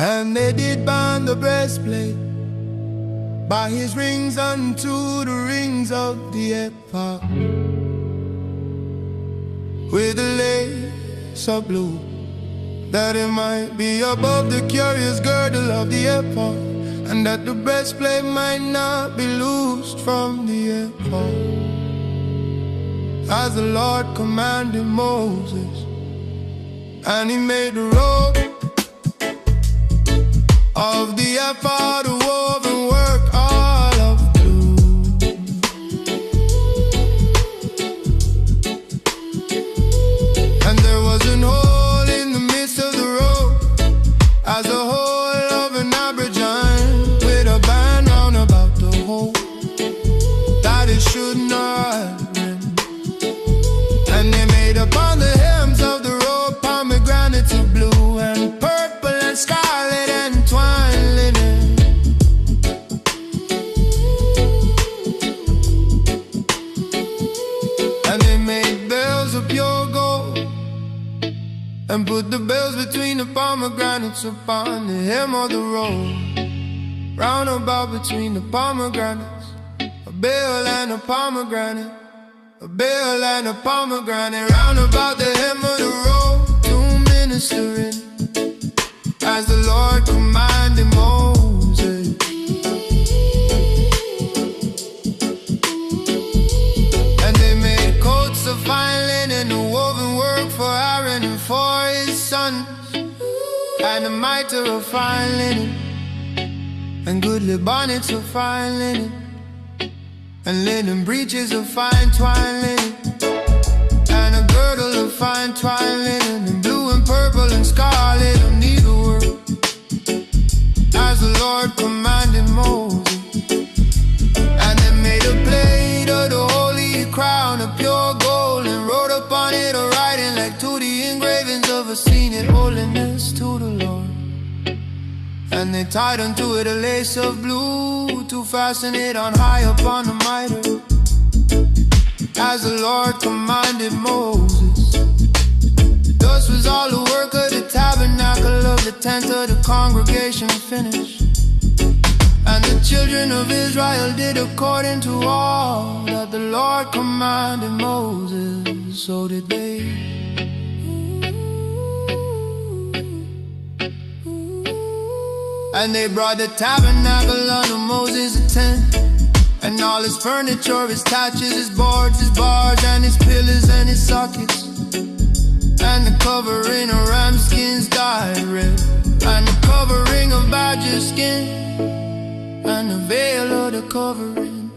And they did bind the breastplate by his rings unto the rings of the ephod, with a lace of blue, that it might be above the curious girdle of the ephod, and that the breastplate might not be loosed from the ephod, as the Lord commanded Moses. And he made the robe of the ephod a woven work all of blue, and there was an hole in the midst of the robe, as the hole of an abraham, with a band round about the hole, that it should not rend. And they made upon the hems of the robe pomegranates of blue and purple and scarlet and twine linen. And they made bells of pure gold, and put the bells between the pomegranates upon the hem of the robe, round about between the pomegranates, a bell and a pomegranate, a bell and a pomegranate, round about the hem of the robe, to ministering, as the Lord commanded Moses. And they made coats of fine linen, a woven work for Aaron and for his sons, and a mitre of fine linen, and goodly bonnets of fine linen, and linen breeches of fine twine linen, and a girdle of fine twine linen, and blue and purple and scarlet of needlework, as the Lord commanded Moses. And they made a plate of the holy crown of pure gold, and wrote upon it a writing like to the engravings of a scene in holiness to the Lord. And they tied unto it a lace of blue, to fasten it on high upon the mitre, as the Lord commanded Moses. Thus was all the work of the tabernacle of the tent of the congregation finished. And the children of Israel did according to all that the Lord commanded Moses, so did they. And they brought the tabernacle unto Moses a tent, and all his furniture, his taches, his boards, his bars, and his pillars, and his sockets, and the covering of ram skins dyed red, and the covering of badger skin, and the veil of the covering,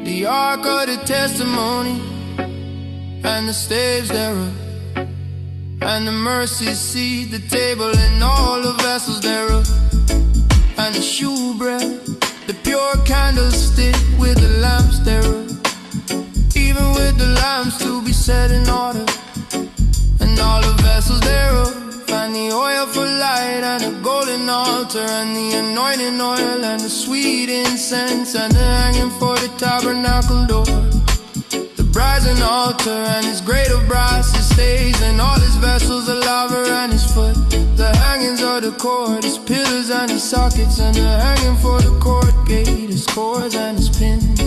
the ark of the testimony, and the staves thereof, and the mercy seat, the table, and all the vessels thereof, and the shewbread, the pure candlestick with the lamps thereof, even with the lamps to be set in order, and all the vessels thereof, and the oil for light, and the golden altar, and the anointing oil, and the sweet incense, and the hanging for the tabernacle door, the brazen altar, and his grate of brass, his stays, and all his vessels, the laver and his foot, the hangings of the cord, his pillars and his sockets, and the hanging for the court gate, his cords and his pins,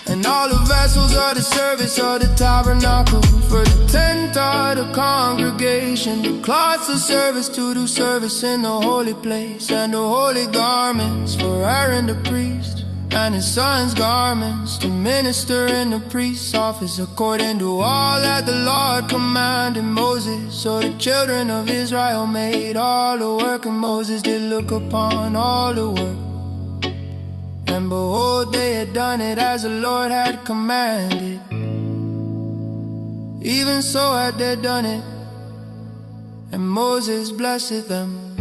and all the vessels of the service of the tabernacle, for the tent of the congregation, the cloths of service to do service in the holy place, and the holy garments for Aaron the priest, and his son's garments to minister in the priest's office, according to all that the Lord commanded Moses. So the children of Israel made all the work, and Moses did look upon all the work, and behold, they had done it as the Lord had commanded. Even so had they done it, and Moses blessed them.